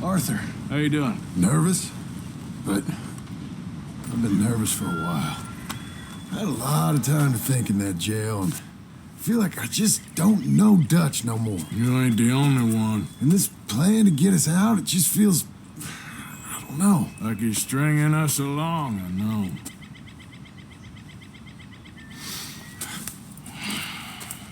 Arthur. How you doing? Nervous? But I've been nervous for a while. I had a lot of time to think in that jail, and I feel like I just don't know Dutch no more. You ain't the only one. And this plan to get us out, it just feels... I don't know. Like he's stringing us along, I know.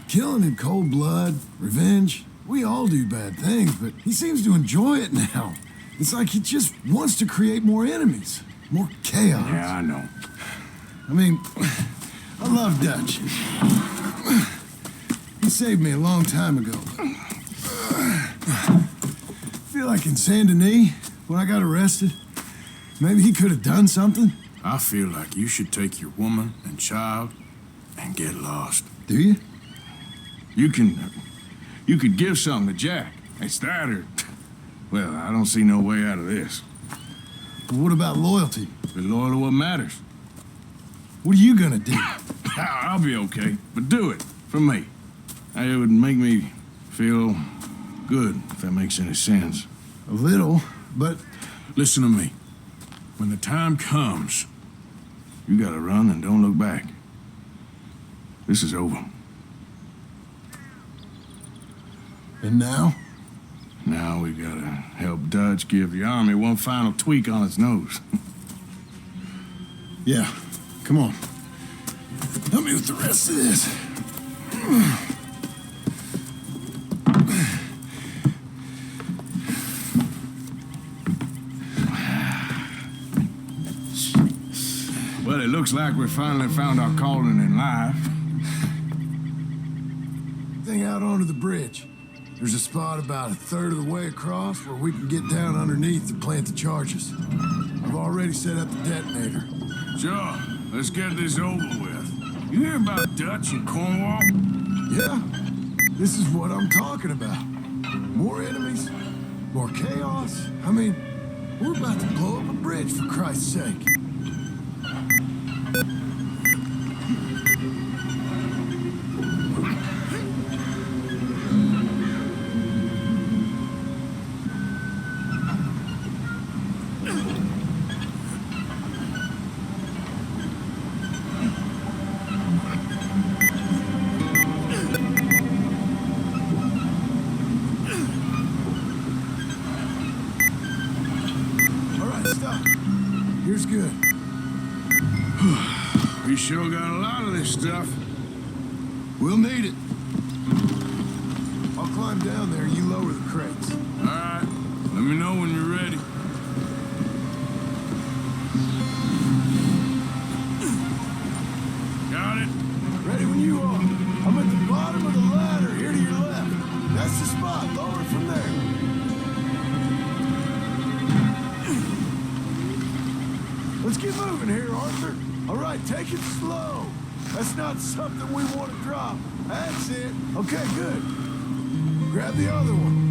Killing in cold blood, revenge, we all do bad things, but he seems to enjoy it now. It's like he just wants to create more enemies, more chaos. Yeah, I know. I mean, I love Dutch. He saved me a long time ago. I feel like in Saint Denis, when I got arrested, maybe he could have done something. I feel like you should take your woman and child and get lost. Do you? You could give something to Jack. It's that or... Well, I don't see no way out of this. But what about loyalty? Be loyal to what matters. What are you gonna do? I'll be okay, but do it for me. It would make me feel good, if that makes any sense. A little, but... Listen to me. When the time comes, you gotta run and don't look back. This is over. And now? Now we gotta help Dutch give the army one final tweak on its nose. Yeah, come on. Help me with the rest of this. Well, it looks like we finally found our calling in life. Thing out onto the bridge. There's a spot about a third of the way across where we can get down underneath to plant the charges. I've already set up the detonator. Sure, let's get this over with. You hear about Dutch and Cornwall? Yeah, this is what I'm talking about. More enemies, more chaos. I mean, we're about to blow up a bridge, for Christ's sake. Here's good. We sure got a lot of this stuff. We'll need it. I'll climb down there, you lower the crates. All right. Let me know when you're ready. Got it? Ready when you are. I'm at the bottom of the ladder, here to your left. That's the spot. Lower it from there. Let's get moving here, Arthur. All right, take it slow. That's not something we want to drop. That's it. Okay, good. Grab the other one.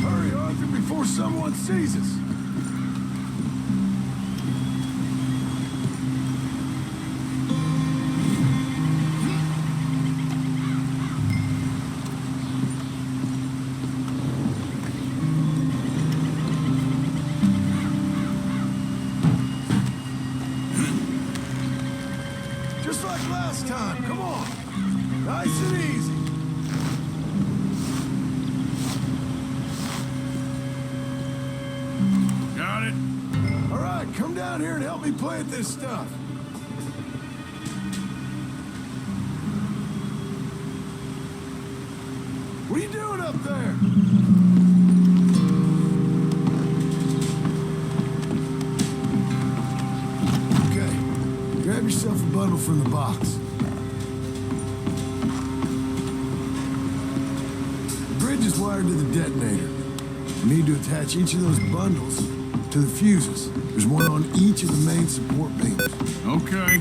Hurry, Arthur, before someone sees us. Just like last time, come on. Nice and easy. Got it? All right, come down here and help me plant this stuff. What are you doing up there? Okay, grab yourself a bundle from the box. The bridge is wired to the detonator. We need to attach each of those bundles to the fuses. There's one on each of the main support beams. Okay.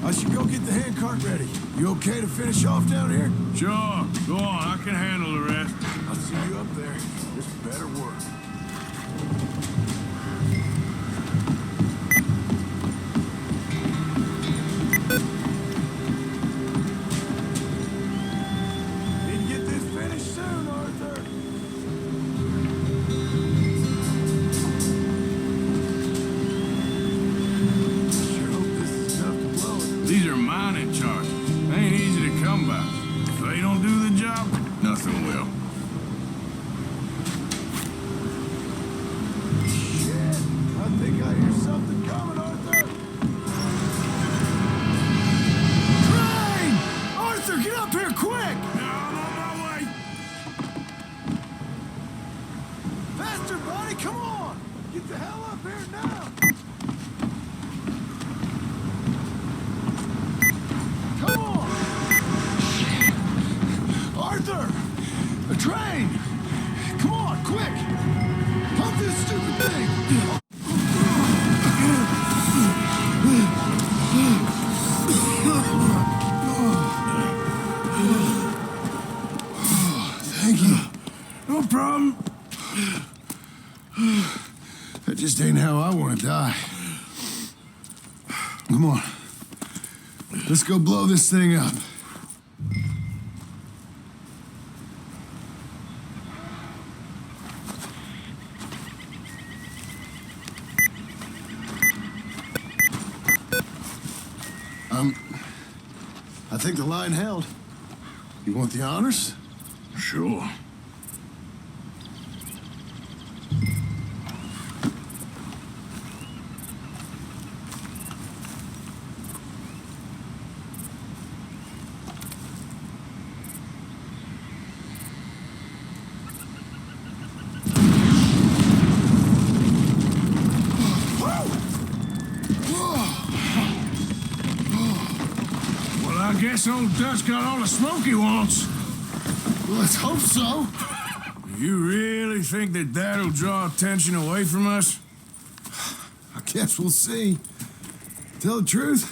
I should go get the handcart ready. You okay to finish off down here? Sure, go on. I can handle the rest. I'll see you up there. This better work. Need to get this finished soon, Arthur. Sure hope this is enough to blow it. These are mining charges. They ain't easy to come by. If they don't do the job, nothing will. Shit! I think I hear something coming, Arthur. Train! Arthur, get up here quick! Now I'm on my way. Faster, buddy, come on! Get the hell up here now! Come on! Arthur! A train! Come on, quick! Pump this stupid thing! Thank you. No problem. That just ain't how I want to die. Come on. Let's go blow this thing up. I think the line held. You want the honors? Sure. I guess old Dutch got all the smoke he wants. Let's hope so. You really think that that'll draw attention away from us? I guess we'll see. Tell the truth,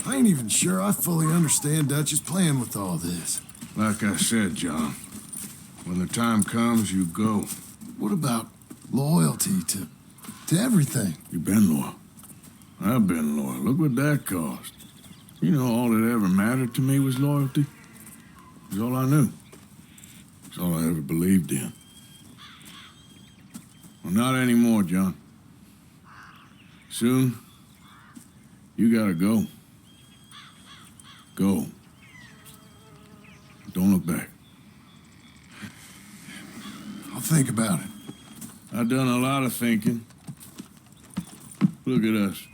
I ain't even sure I fully understand Dutch's plan with all this. Like I said, John, when the time comes, you go. What about loyalty to everything? You've been loyal. I've been loyal. Look what that cost. You know, all that ever mattered to me was loyalty. It was all I knew. It's all I ever believed in. Well, not anymore, John. Soon, you gotta go. Go. Don't look back. I'll think about it. I've done a lot of thinking. Look at us.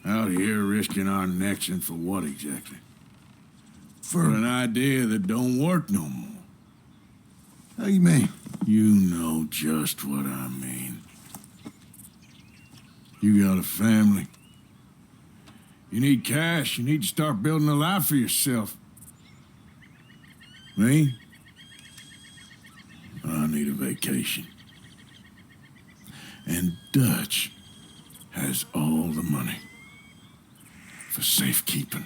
Out here risking our necks, and for what exactly? For an idea that don't work no more. How you mean? You know just what I mean. You got a family. You need cash. You need to start building a life for yourself. Me? I need a vacation. And Dutch has all the money for safekeeping.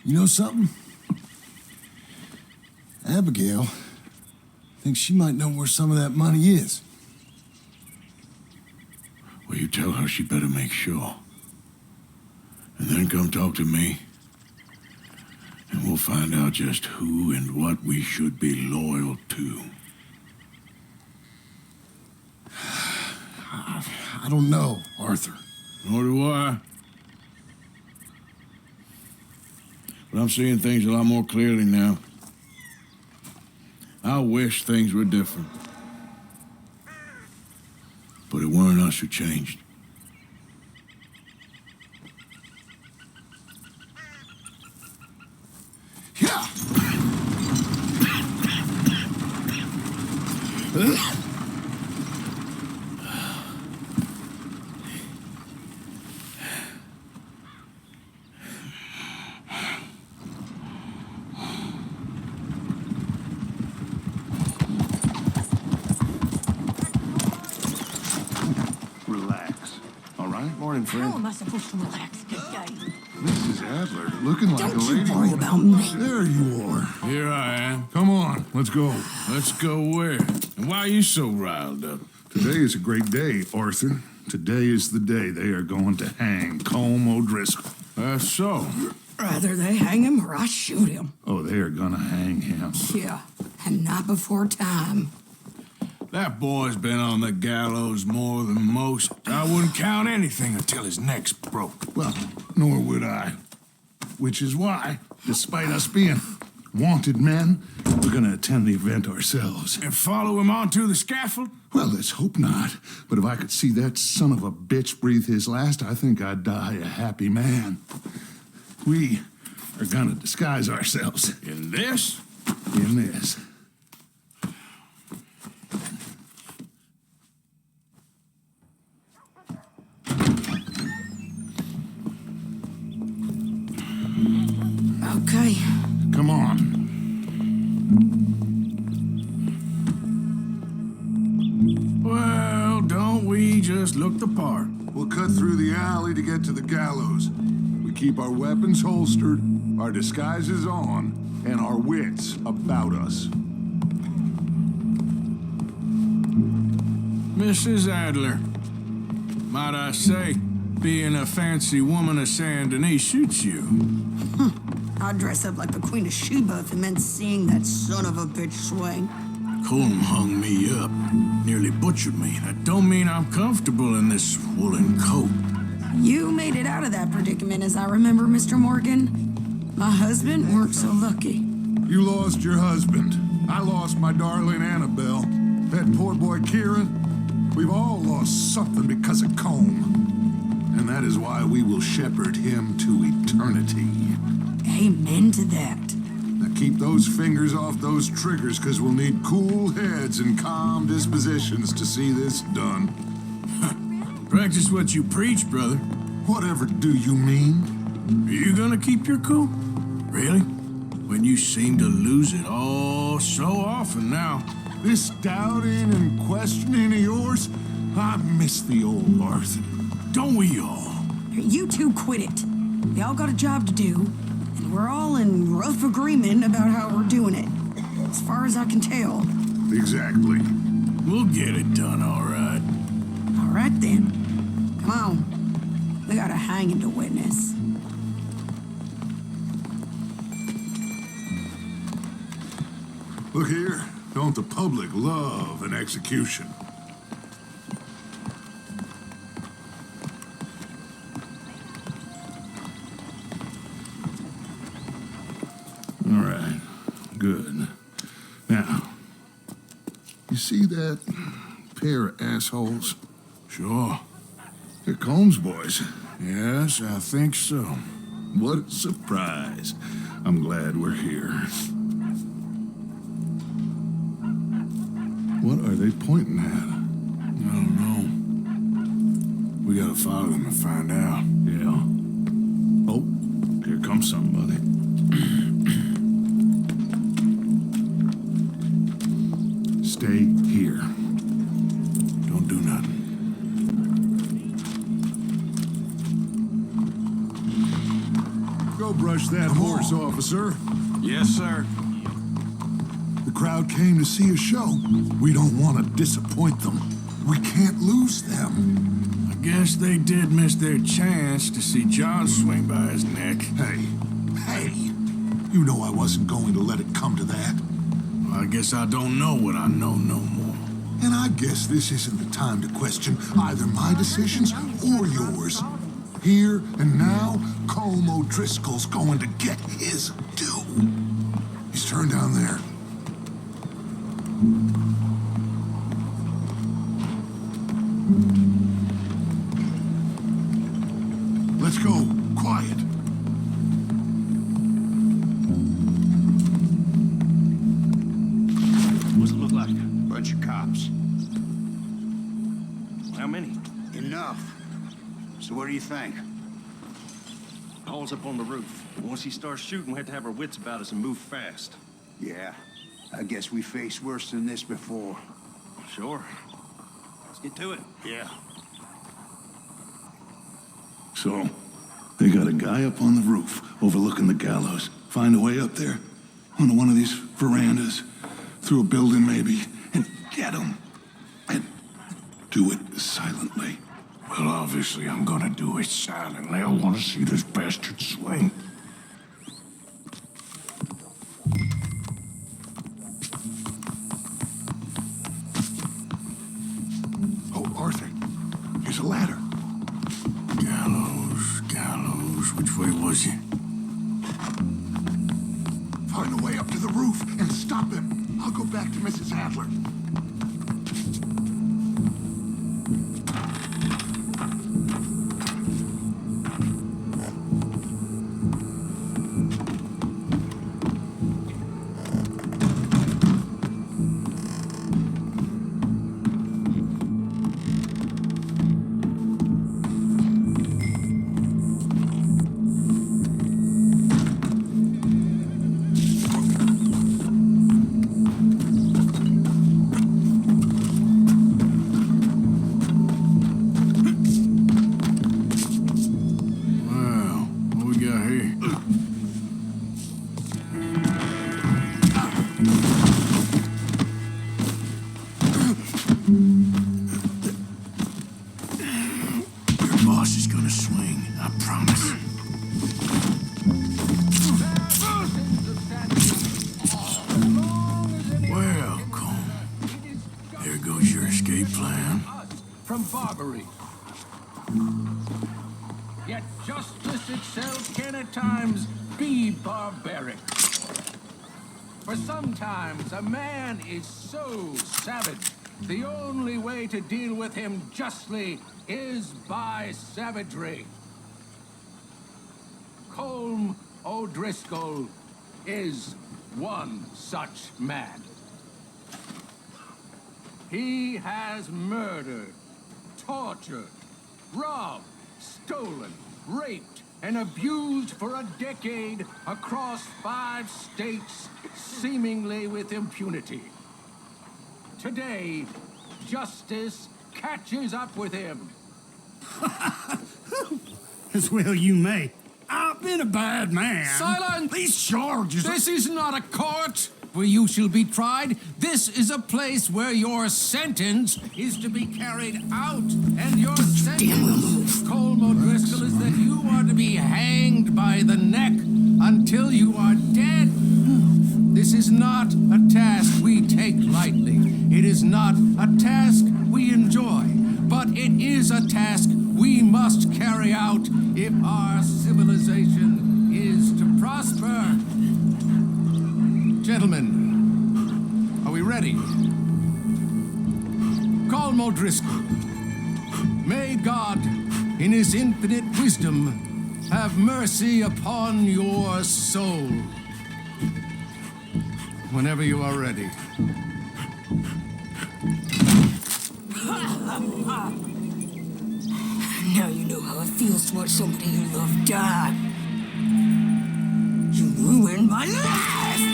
You know something? Abigail thinks she might know where some of that money is. Well, you tell her she better make sure. And then come talk to me. And we'll find out just who and what we should be loyal to. I don't know, Arthur. Nor do I. But I'm seeing things a lot more clearly now. I wish things were different. But it weren't us who changed. Yeah! Relax. right. Morning, How friend. am I supposed to relax? Good day. Mrs. Adler, looking like a Don't you lady. worry about me. There you are. Here I am. Come on, let's go. Let's go where? And why are you so riled up? Today is a great day, Arthur. Today is the day they are going to hang Colm O'Driscoll. That's so. Rather they hang him or I shoot him. Oh, they are gonna hang him. Yeah, and not before time. That boy's been on the gallows more than most. I wouldn't count anything until his neck's broke. Well, nor would I. Which is why, despite us being wanted men, we're gonna attend the event ourselves. And follow him onto the scaffold? Well, let's hope not. But if I could see that son of a bitch breathe his last, I think I'd die a happy man. We are gonna disguise ourselves In this? in this. Okay. Come on. Well, don't we just look the part? We'll cut through the alley to get to the gallows. We keep our weapons holstered, our disguises on, and our wits about us. Mrs. Adler, might I say, being a fancy woman of Saint Denis suits you. I'd dress up like the Queen of Sheba if it meant seeing that son of a bitch swing. Colm hung me up, nearly butchered me. That don't mean I'm comfortable in this woolen coat. You made it out of that predicament, as I remember, Mr. Morgan. My husband weren't so lucky. You lost your husband. I lost my darling Annabelle. That poor boy Kieran. We've all lost something because of Colm. And that is why we will shepherd him to eternity. Amen to that. Now keep those fingers off those triggers, because we'll need cool heads and calm dispositions to see this done. Practice what you preach, brother. Whatever do you mean? Are you gonna keep your cool? Really? When you seem to lose it all so often now. This doubting and questioning of yours, I miss the old Arthur. Don't we all? You two quit it. We all got a job to do, and we're all in rough agreement about how we're doing it. As far as I can tell. Exactly. We'll get it done, all right. All right, then. Come on. We got a hanging to witness. Look here, don't the public love an execution? All right. Good. Now, you see that pair of assholes? Sure. They're Colm's boys. Yes, I think so. What a surprise. I'm glad we're here. What are they pointing at? I don't know. We gotta follow them and find out. Yeah. Oh, here comes somebody. Stay here. Don't do nothing. Go brush that horse, officer. Yes, sir. The crowd came to see a show. We don't want to disappoint them. We can't lose them. I guess they did miss their chance to see John swing by his neck. Hey, you know I wasn't going to let it come to that. Well, I guess I don't know what I know no more. And I guess this isn't the time to question either my decisions or yours. Here and now, Colm O'Driscoll's going to get his due. He's turned down there. Let's go. Quiet. What's it look like? Bunch of cops. How many? Enough. So what do you think? All's up on the roof. Once he starts shooting, we have to have our wits about us and move fast. Yeah, I guess we faced worse than this before. Sure. Let's get to it. Yeah. So, they got a guy up on the roof overlooking the gallows. Find a way up there, onto one of these verandas, through a building maybe, and get him. And do it silently. Well, obviously I'm gonna do it silently. I want to see this bastard swing. Oh, Arthur, here's a ladder. Gallows, which way was he? Find a way up to the roof and stop him. I'll go back to Mrs. Adler. From barbary. Yet justice itself can at times be barbaric. For sometimes a man is so savage, the only way to deal with him justly is by savagery. Colm O'Driscoll is one such man. He has murdered, tortured, robbed, stolen, raped, and abused for a decade across 5 states, seemingly with impunity. Today, justice catches up with him. As well you may. I've been a bad man. Silence! These charges... This is not a court where you shall be tried. This is a place where your sentence is to be carried out. And your sentence, Colm O'Driscoll, is that you are to be hanged by the neck until you are dead. This is not a task we take lightly. It is not a task we enjoy. But it is a task we must carry out if our civilization is to prosper. Gentlemen, are we ready? Colm O'Driscoll, may God, in his infinite wisdom, have mercy upon your soul. Whenever you are ready. Now you know how it feels to watch somebody you love die. You ruined my life!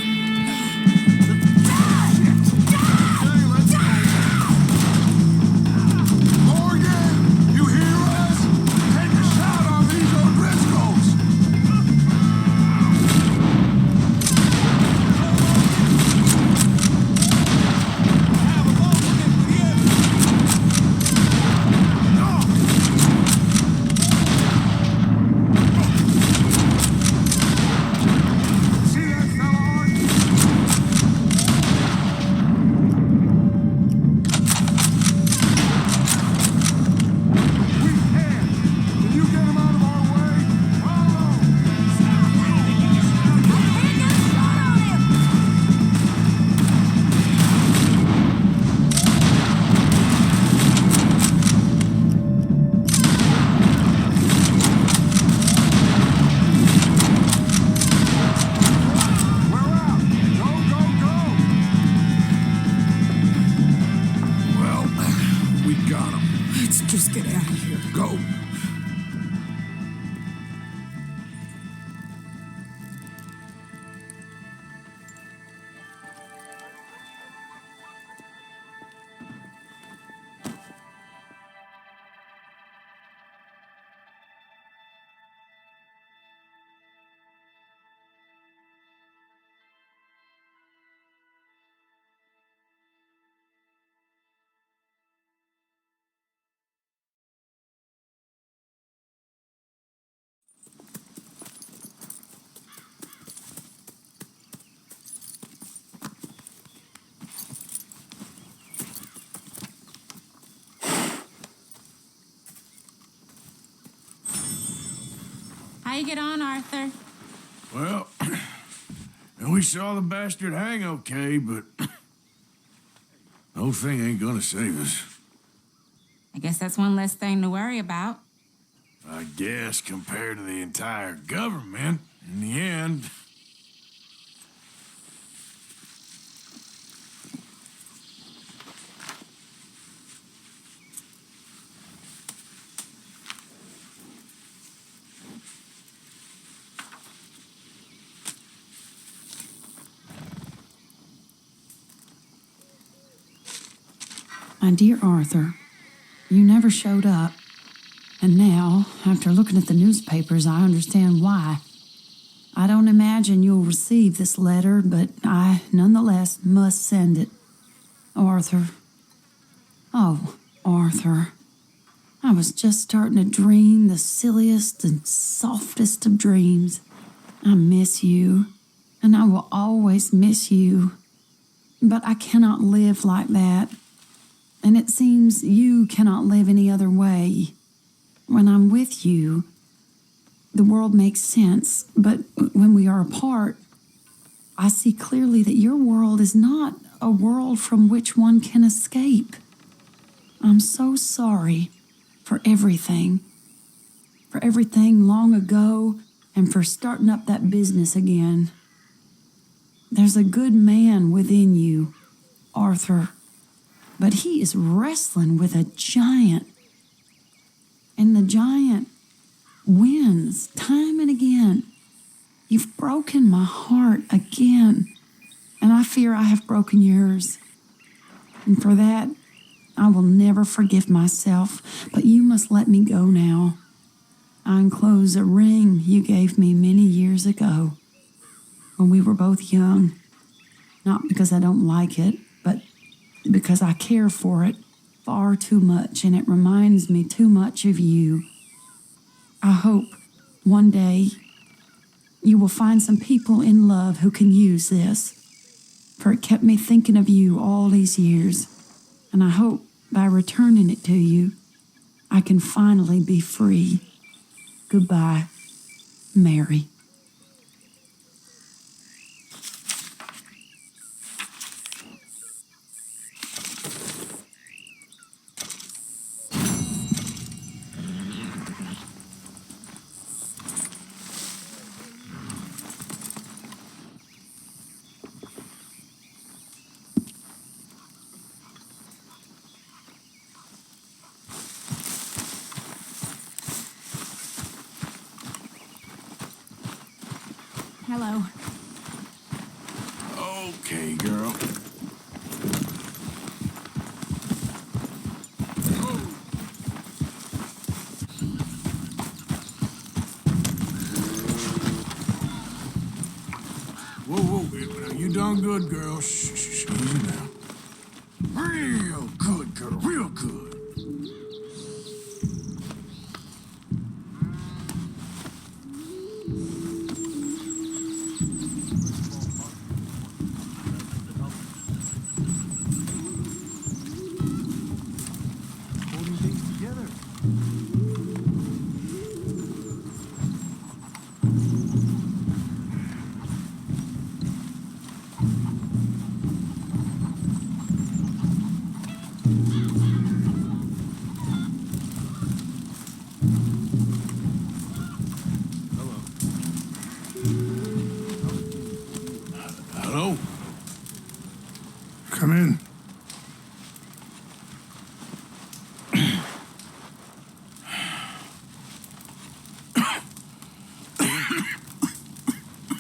Morgan, you hear us? Take a shot on these O'Driscolls. See that fella, Art? We can. Can you get him out of our way? Follow. We're out. Go, go, go. Well, we got him. Let's just get out of here. Go. get on, Arthur? Well, and we saw the bastard hang okay, but the whole thing ain't gonna save us. I guess that's one less thing to worry about. I guess compared to the entire government, in the end. My dear Arthur, you never showed up. And now, after looking at the newspapers, I understand why. I don't imagine you'll receive this letter, but I nonetheless must send it. Arthur. Oh, Arthur. I was just starting to dream the silliest and softest of dreams. I miss you, and I will always miss you. But I cannot live like that. And it seems you cannot live any other way. When I'm with you, the world makes sense, but when we are apart, I see clearly that your world is not a world from which one can escape. I'm so sorry for everything long ago, and for starting up that business again. There's a good man within you, Arthur, but he is wrestling with a giant. And the giant wins time and again. You've broken my heart again, and I fear I have broken yours. And for that, I will never forgive myself, but you must let me go now. I enclose a ring you gave me many years ago, when we were both young. Not because I don't like it, but because I care for it far too much, and it reminds me too much of you. I hope one day you will find some people in love who can use this, for it kept me thinking of you all these years, and I hope by returning it to you, I can finally be free. Goodbye, Mary. Hello. Okay, girl. Whoa, you done good, girl. Shh, easy now. Real good, girl, real good. Hello? Come in.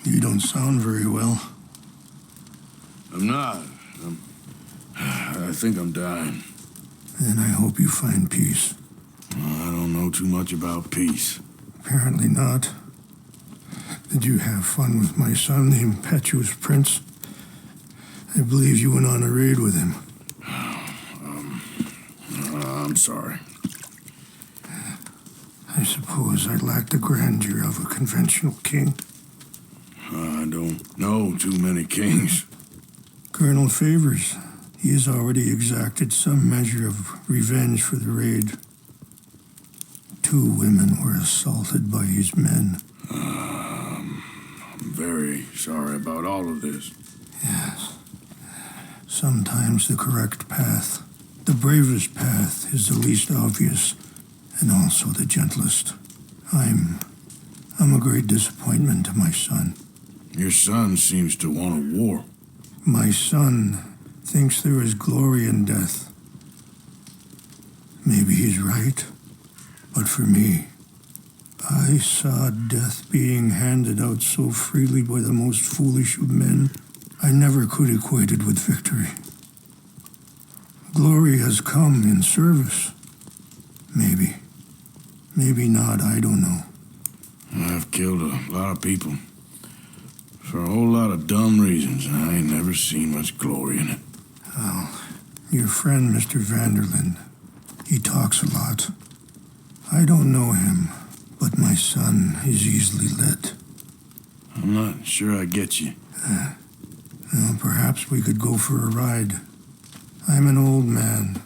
You don't sound very well. I'm not. I think I'm dying. And I hope you find peace. I don't know too much about peace. Apparently not. Did you have fun with my son, the impetuous prince? I believe you went on a raid with him. I'm sorry. I suppose I lack the grandeur of a conventional king. I don't know too many kings. Colonel Favors, he has already exacted some measure of revenge for the raid. 2 women were assaulted by his men. I'm very sorry about all of this. Yes. Sometimes the correct path, the bravest path, is the least obvious, and also the gentlest. I'm a great disappointment to my son. Your son seems to want a war. My son thinks there is glory in death. Maybe he's right, but for me, I saw death being handed out so freely by the most foolish of men, I never could equate it with victory. Glory has come in service. Maybe. Maybe not, I don't know. I've killed a lot of people for a whole lot of dumb reasons. I ain't never seen much glory in it. Oh, your friend, Mr. Vanderlyn, he talks a lot. I don't know him, but my son is easily led. I'm not sure I get you. Well, perhaps we could go for a ride. I'm an old man.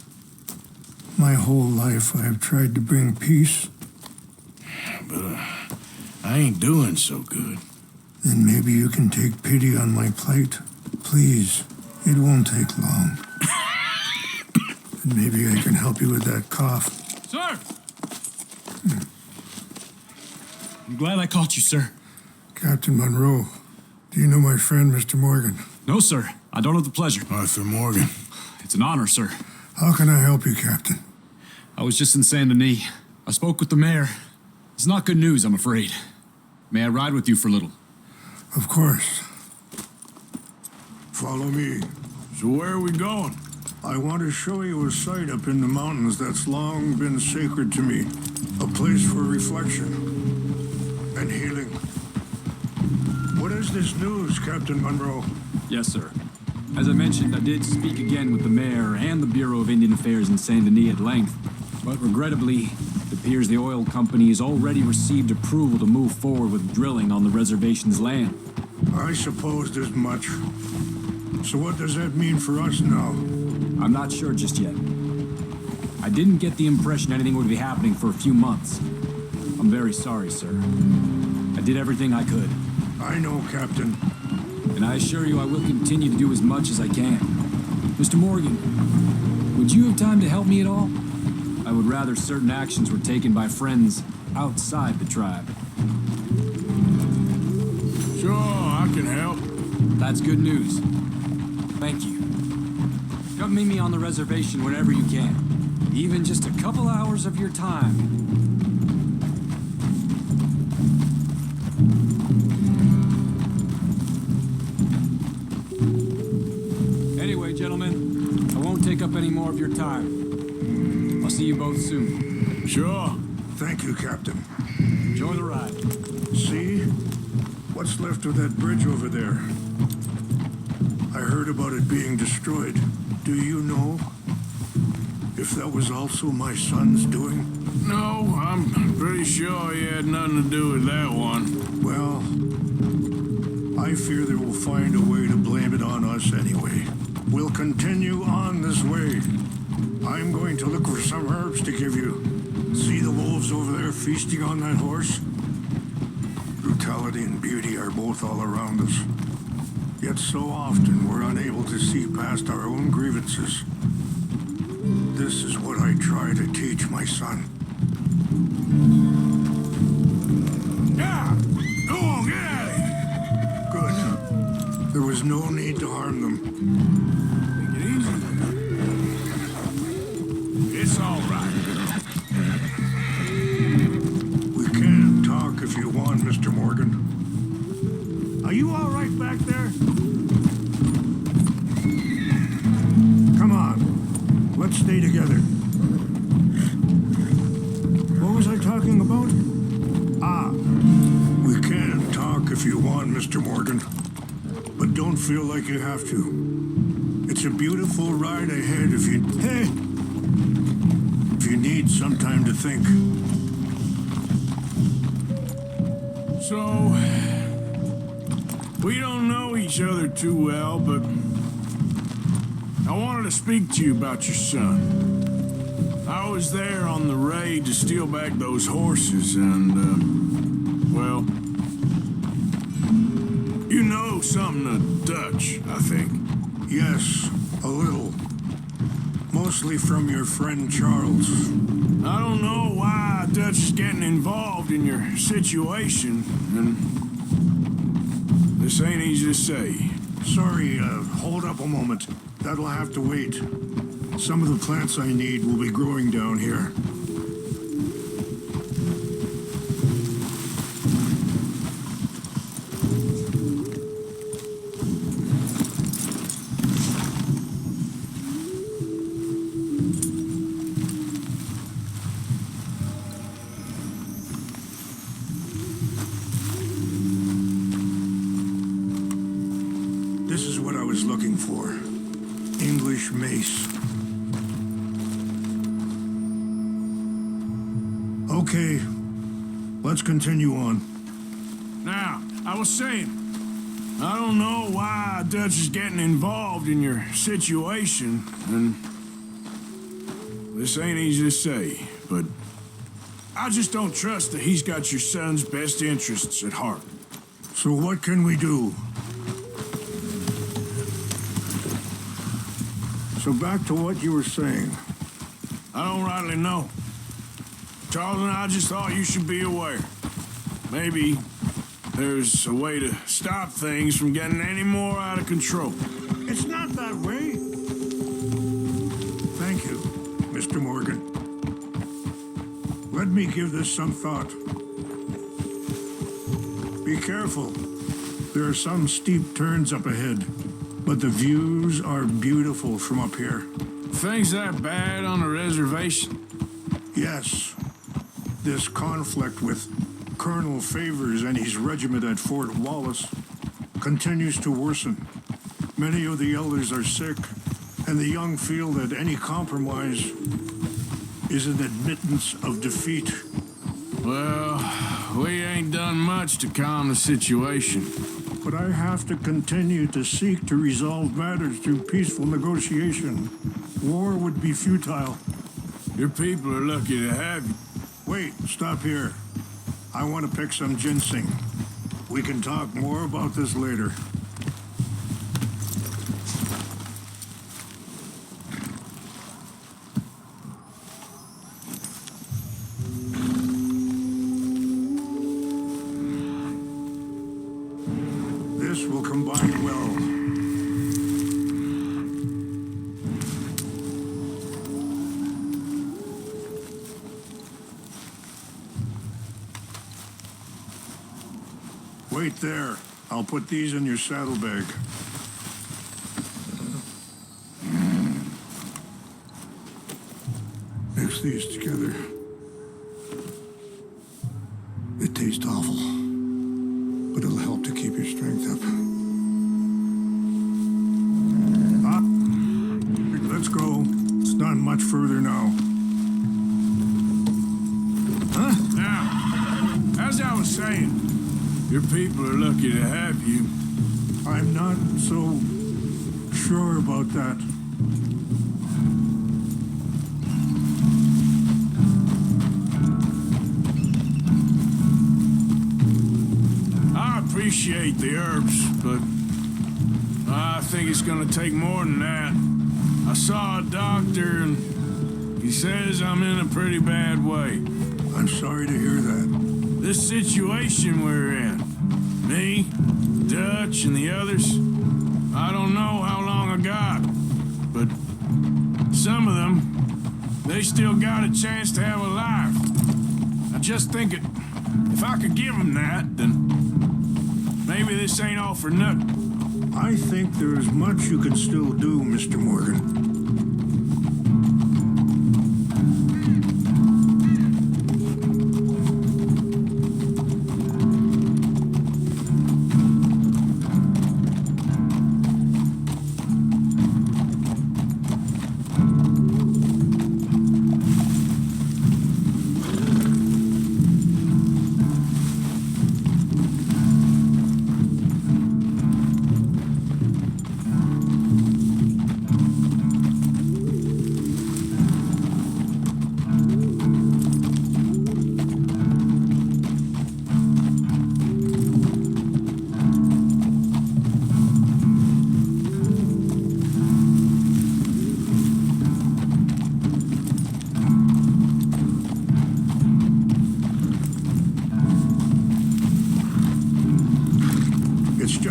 My whole life I have tried to bring peace. But I ain't doing so good. Then maybe you can take pity on my plight. Please, it won't take long. And maybe I can help you with that cough. Sir! I'm glad I caught you, sir. Captain Monroe, do you know my friend, Mr. Morgan? No, sir. I don't have the pleasure. Arthur Morgan. It's an honor, sir. How can I help you, Captain? I was just in Saint Denis. I spoke with the mayor. It's not good news, I'm afraid. May I ride with you for a little? Of course. Follow me. So where are we going? I want to show you a site up in the mountains that's long been sacred to me. A place for reflection and healing. What is this news, Captain Monroe? Yes, sir. As I mentioned, I did speak again with the mayor and the Bureau of Indian Affairs in Saint Denis at length. But regrettably, it appears the oil company has already received approval to move forward with drilling on the reservation's land. I supposed as much. So what does that mean for us now? I'm not sure just yet. I didn't get the impression anything would be happening for a few months. I'm very sorry, sir. I did everything I could. I know, Captain. And I assure you I will continue to do as much as I can. Mr. Morgan, would you have time to help me at all? I would rather certain actions were taken by friends outside the tribe. Sure, I can help. That's good news. Thank you. Come meet me on the reservation whenever you can. Even just a couple hours of your time. Anyway, gentlemen, I won't take up any more of your time. I'll see you both soon. Sure. Thank you, Captain. Enjoy the ride. See? What's left of that bridge over there? I heard about it being destroyed. Do you know if that was also my son's doing? No, I'm pretty sure he had nothing to do with that one. Well, I fear they will find a way to blame it on us anyway. We'll continue on this way. I'm going to look for some herbs to give you. See the wolves over there feasting on that horse? Brutality and beauty are both all around us. Yet so often we're unable to see past our own grievances. This is what I try to teach my son. Yeah! Go on, get out of here! Good. There was no need to harm them. Take it easy. It's all right. We can talk if you want, Mr. Morgan. Are you all right back there? Come on. Let's stay together. What was I talking about? Ah, we can talk if you want, Mr. Morgan. But don't feel like you have to. It's a beautiful ride ahead if you... Hey! If you need some time to think. So, we don't know each other too well, but I wanted to speak to you about your son. I was there on the raid to steal back those horses, and, well, owe something to Dutch, I think. Yes, a little. Mostly from your friend Charles. I don't know why Dutch is getting involved in your situation, and this ain't easy to say. Sorry, hold up a moment. That'll have to wait. Some of the plants I need will be growing down here. This is what I was looking for. English mace. Okay, let's continue on. Now, I was saying, I don't know why Dutch is getting involved in your situation, and this ain't easy to say, but I just don't trust that he's got your son's best interests at heart. So what can we do? So back to what you were saying. I don't rightly know. Charles and I just thought you should be aware. Maybe there's a way to stop things from getting any more out of control. It's not that way. Thank you, Mr. Morgan. Let me give this some thought. Be careful. There are some steep turns up ahead, but the views are beautiful from up here. Things that bad on a reservation? Yes. This conflict with Colonel Favors and his regiment at Fort Wallace continues to worsen. Many of the elders are sick, and the young feel that any compromise is an admittance of defeat. Well, we ain't done much to calm the situation. But I have to continue to seek to resolve matters through peaceful negotiation. War would be futile. Your people are lucky to have you. Wait, stop here. I want to pick some ginseng. We can talk more about this later. This will combine well. Wait there. I'll put these in your saddlebag. Mix these together. It tastes awful, but it'll help to keep your strength up. Let's go. It's not much further now. Huh? Now, as I was saying, your people are lucky to have you. I'm not so sure about that. I appreciate the herbs, but I think it's gonna take more than that. I saw a doctor and he says I'm in a pretty bad way. I'm sorry to hear that. This situation we're in, me, Dutch, and the others, I don't know how long I got, but some of them, they still got a chance to have a life. I just think if I could give them that, then maybe this ain't all for nothing. I think there is much you can still do, Mr. Morgan.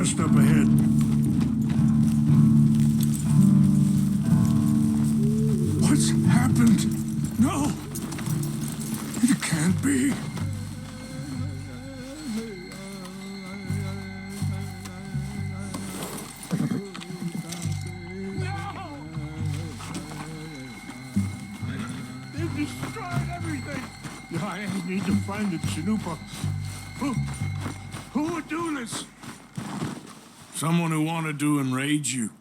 just up ahead. What's happened? No! It can't be. They've destroyed everything! I need to find the Chanupa. Who would do this? Someone who wanted to enrage you.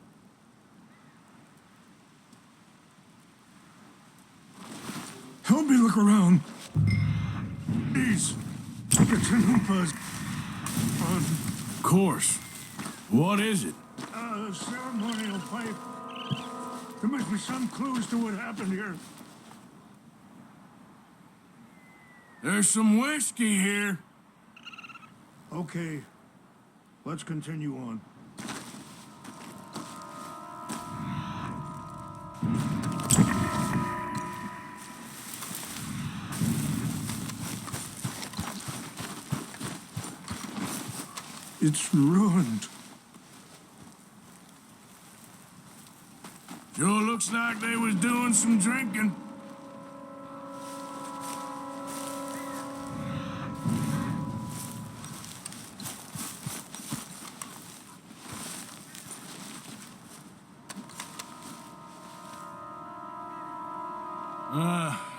Help me look around. Please. The Chanupa's Of course. What is it? a ceremonial pipe. There must be some clues to what happened here. There's some whiskey here. Okay, let's continue on. It's ruined. Sure looks like they was doing some drinking.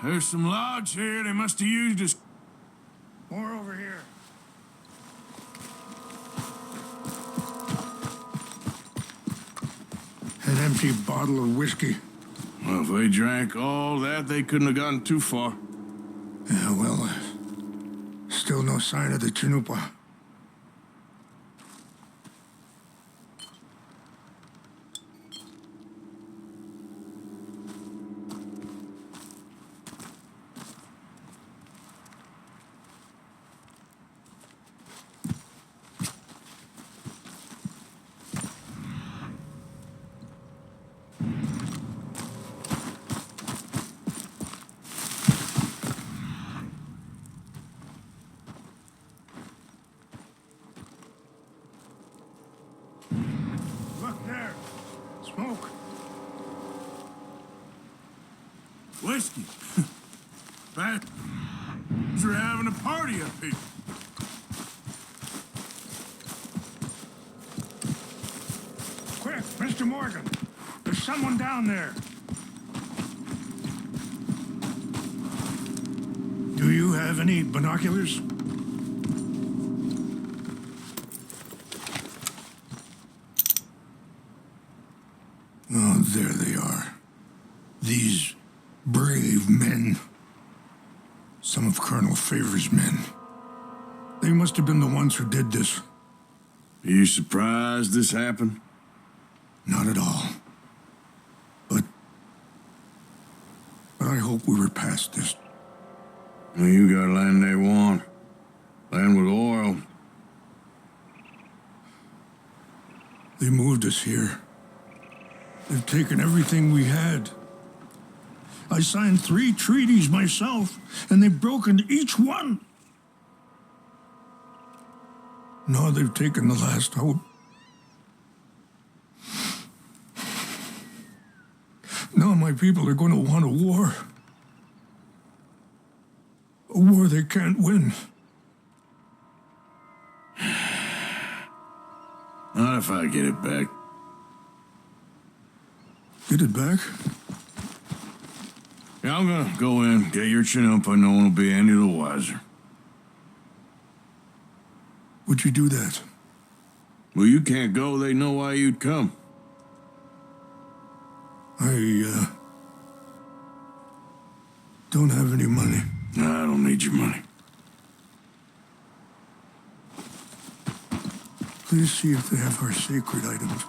There's some logs here. They must have used as... More over here. An empty bottle of whiskey. Well, if they drank all that, they couldn't have gotten too far. Yeah, well, still no sign of the Chanupa. Look there. Smoke. Whiskey. Bad. You're having a party up here. Quick, Mr. Morgan. There's someone down there. Do you have any binoculars? Oh, there they are. These brave men. Some of Colonel Favor's men. They must have been the ones who did this. Are you surprised this happened? Not at all. But I hope we were past this. Well, you got land they want. Land with oil. They moved us here. They've taken everything we had. I signed 3 treaties myself, and they've broken each one. Now they've taken the last hope. Now my people are going to want a war. A war they can't win. Not if I get it back. Get it back? Yeah, I'm gonna go in, get your Chanupa, no one will be any the wiser. Would you do that? Well, you can't go, they know why you'd come. I don't have any money. No, I don't need your money. Please see if they have our sacred items.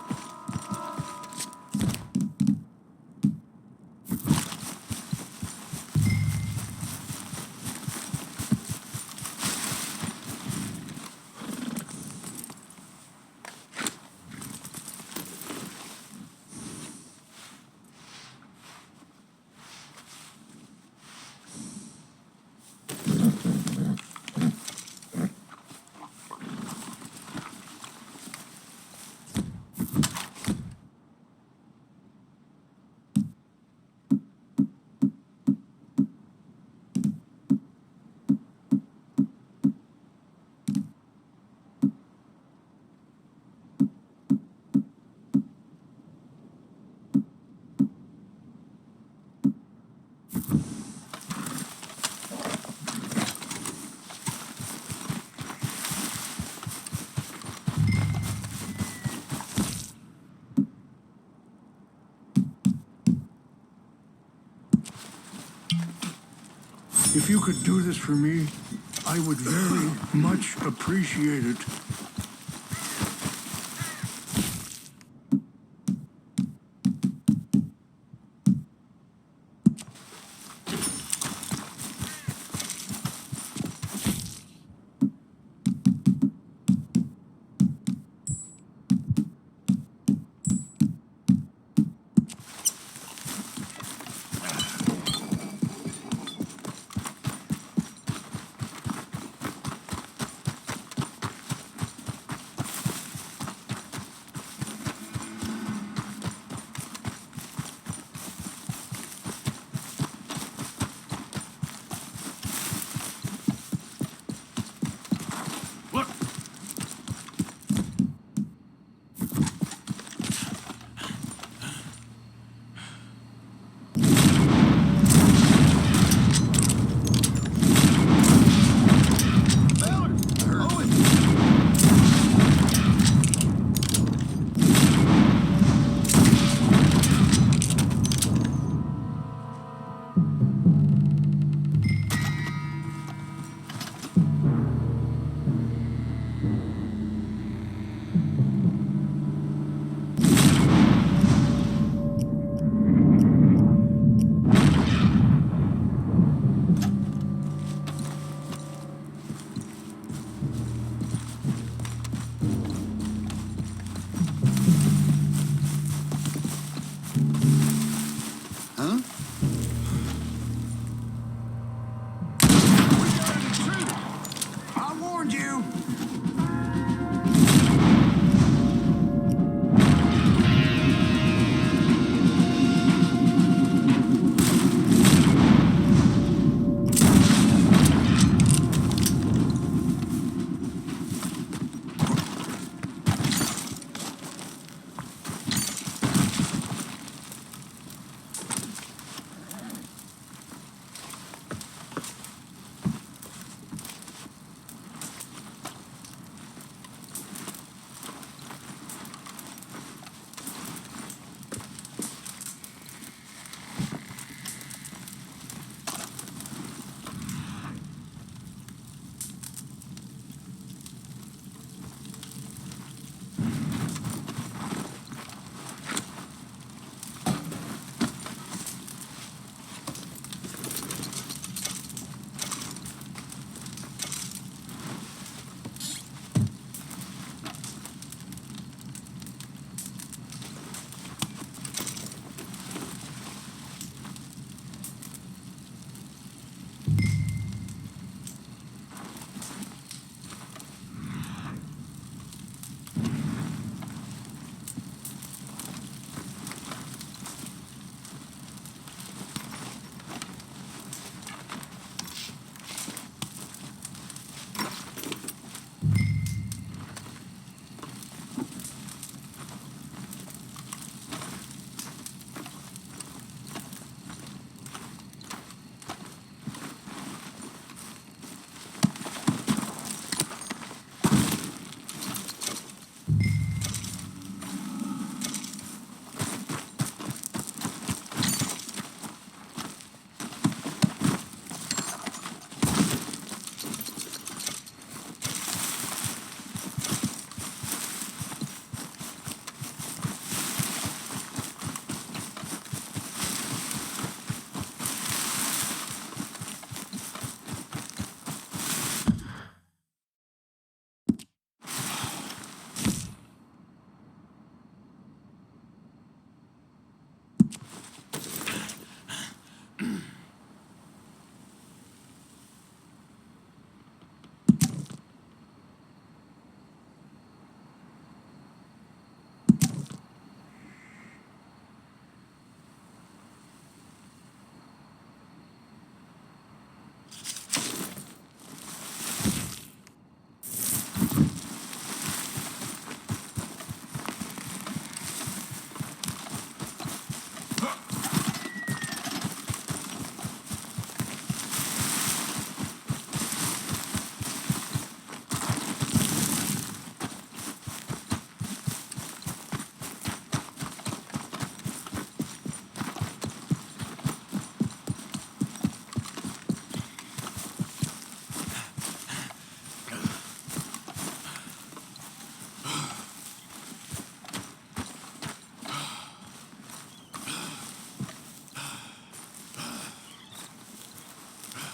If you could do this for me, I would very much appreciate it.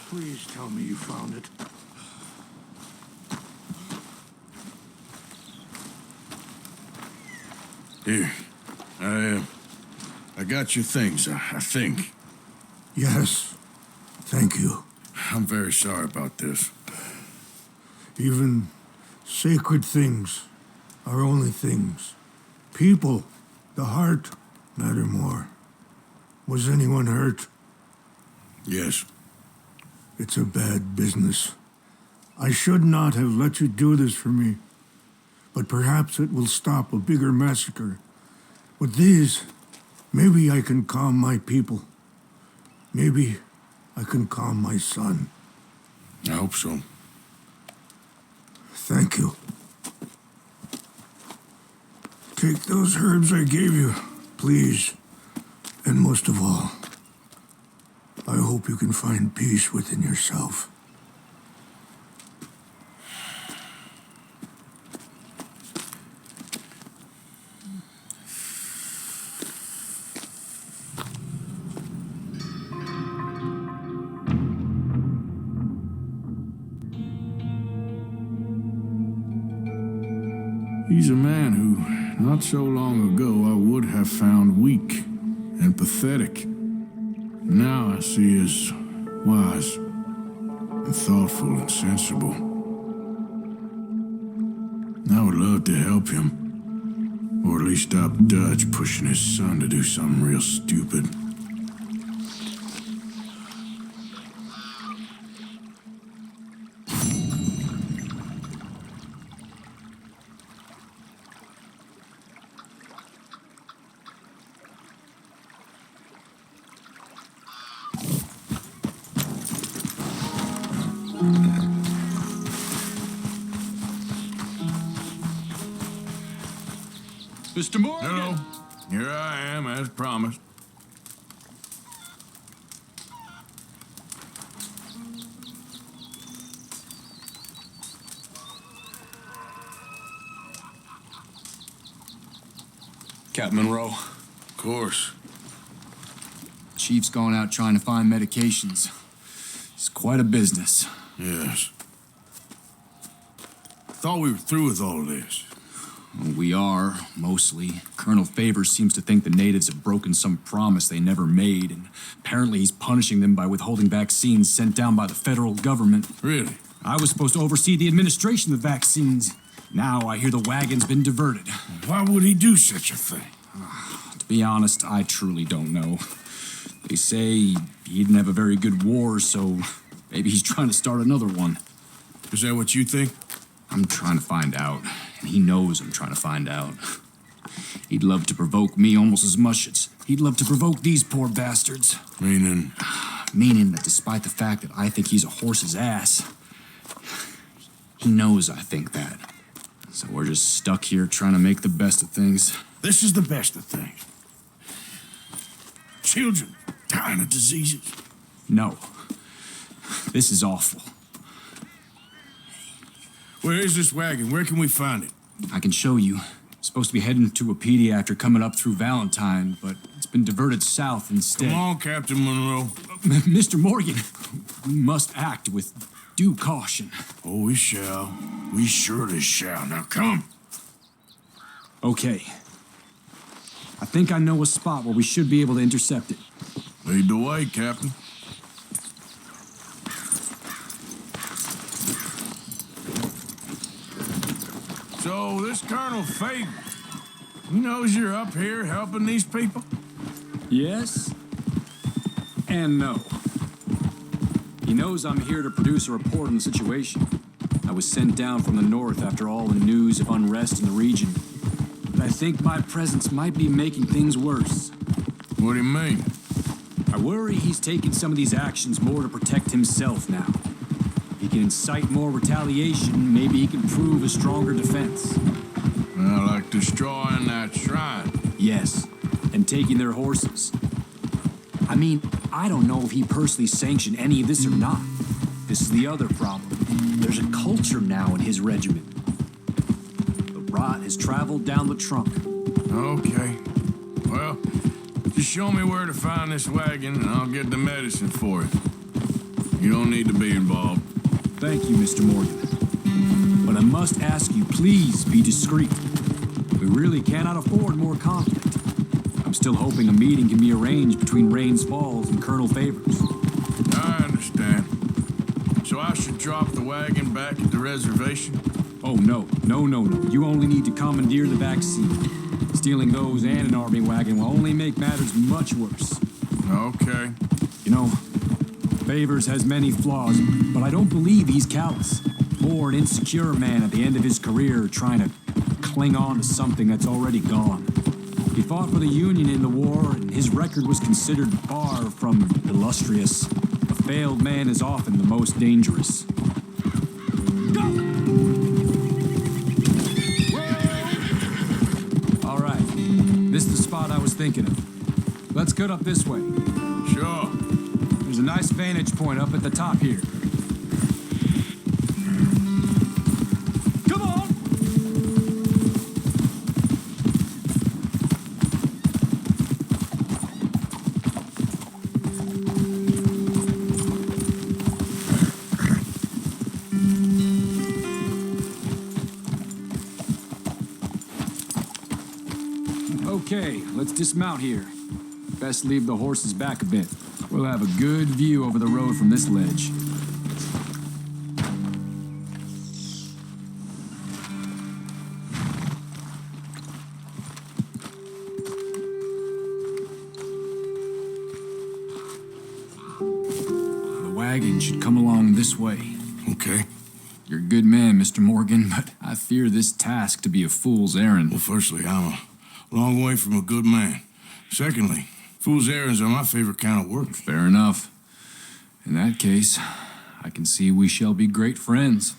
Please tell me you found it. Here. I got your things, I think. Yes. Thank you. I'm very sorry about this. Even sacred things are only things. People, the heart, matter more. Was anyone hurt? Yes. It's a bad business. I should not have let you do this for me. But perhaps it will stop a bigger massacre. With these, maybe I can calm my people. Maybe I can calm my son. I hope so. Thank you. Take those herbs I gave you, please. And most of all, I hope you can find peace within yourself. He's a man who, not so long ago, I would have found weak and pathetic. Now I see as wise and thoughtful and sensible. I would love to help him, or at least stop Dutch pushing his son to do something real stupid. Mr. Morgan! Hello. Here I am, as promised. Captain Monroe. Of course. Chief's gone out trying to find medications. It's quite a business. Yes. Thought we were through with all of this. We are, mostly. Colonel Favors seems to think the natives have broken some promise they never made, and apparently he's punishing them by withholding vaccines sent down by the federal government. Really? I was supposed to oversee the administration of vaccines. Now I hear the wagon's been diverted. Why would he do such a thing? To be honest, I truly don't know. They say he didn't have a very good war, so maybe he's trying to start another one. Is that what you think? I'm trying to find out, and he knows I'm trying to find out. He'd love to provoke me almost as much as he'd love to provoke these poor bastards. Meaning? Meaning that despite the fact that I think he's a horse's ass, he knows I think that. So we're just stuck here trying to make the best of things. This is the best of things. Children dying of diseases. No. This is awful. Where is this wagon? Where can we find it? I can show you. It's supposed to be heading to a PD after coming up through Valentine, but it's been diverted south instead. Come on, Captain Monroe. Mr. Morgan, we must act with due caution. Oh, we shall. We surely shall. Now come. Okay. I think I know a spot where we should be able to intercept it. Lead the way, Captain. So, this Colonel Favors, he knows you're up here helping these people? Yes and no. He knows I'm here to produce a report on the situation. I was sent down from the north after all the news of unrest in the region. But I think my presence might be making things worse. What do you mean? I worry he's taking some of these actions more to protect himself now. He can incite more retaliation, maybe he can prove a stronger defense. Well, like destroying that shrine. Yes, and taking their horses. I mean, I don't know if he personally sanctioned any of this or not. This is the other problem. There's a culture now in his regiment. The rot has traveled down the trunk. Okay. Well, just show me where to find this wagon and I'll get the medicine for it. You don't need to be involved. Thank you, Mr. Morgan. But I must ask you, please be discreet. We really cannot afford more conflict. I'm still hoping a meeting can be arranged between Rains Falls and Colonel Favors. I understand. So I should drop the wagon back at the reservation? Oh, no. You only need to commandeer the back seat. Stealing those and an army wagon will only make matters much worse. Okay. You know, Favors has many flaws, but I don't believe he's callous. More an insecure man at the end of his career trying to cling on to something that's already gone. He fought for the Union in the war, and his record was considered far from illustrious. A failed man is often the most dangerous. Go! All right. This is the spot I was thinking of. Let's get up this way. Sure. There's a nice vantage point up at the top here. Come on! Okay, let's dismount here. Best leave the horses back a bit. We'll have a good view over the road from this ledge. The wagon should come along this way. Okay. You're a good man, Mr. Morgan, but I fear this task to be a fool's errand. Well, firstly, I'm a long way from a good man. Secondly, fool's errands are my favorite kind of work. Fair enough. In that case, I can see we shall be great friends.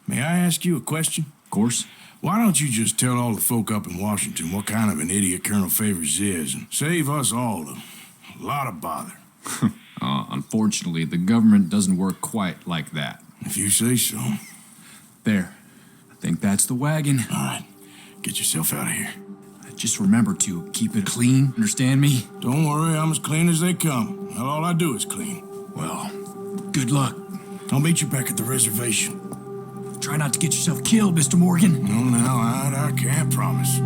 May I ask you a question? Of course. Why don't you just tell all the folk up in Washington what kind of an idiot Colonel Favors is and save us all a lot of bother? Unfortunately, the government doesn't work quite like that. If you say so. There. I think that's the wagon. All right. Get yourself out of here. Just remember to keep it clean, understand me? Don't worry, I'm as clean as they come. Well, all I do is clean. Well, good luck. I'll meet you back at the reservation. Try not to get yourself killed, Mr. Morgan. No, now, I can't promise.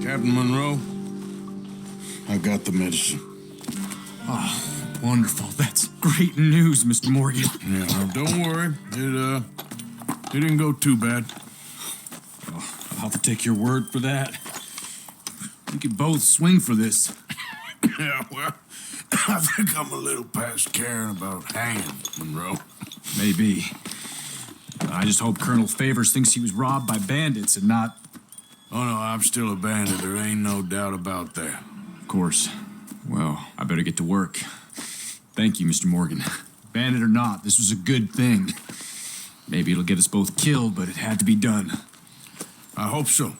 Captain Monroe, I got the medicine. Oh, wonderful. That's great news, Mr. Morgan. Yeah, well, don't worry. It didn't go too bad. Well, I'll have to take your word for that. We could both swing for this. Yeah, well, I think I'm a little past caring about hanging, Monroe. Maybe. I just hope Colonel Favors thinks he was robbed by bandits and not... Oh, no, I'm still a bandit. There ain't no doubt about that. Of course. Well, I better get to work. Thank you, Mr. Morgan. Bandit or not, this was a good thing. Maybe it'll get us both killed, but it had to be done. I hope so.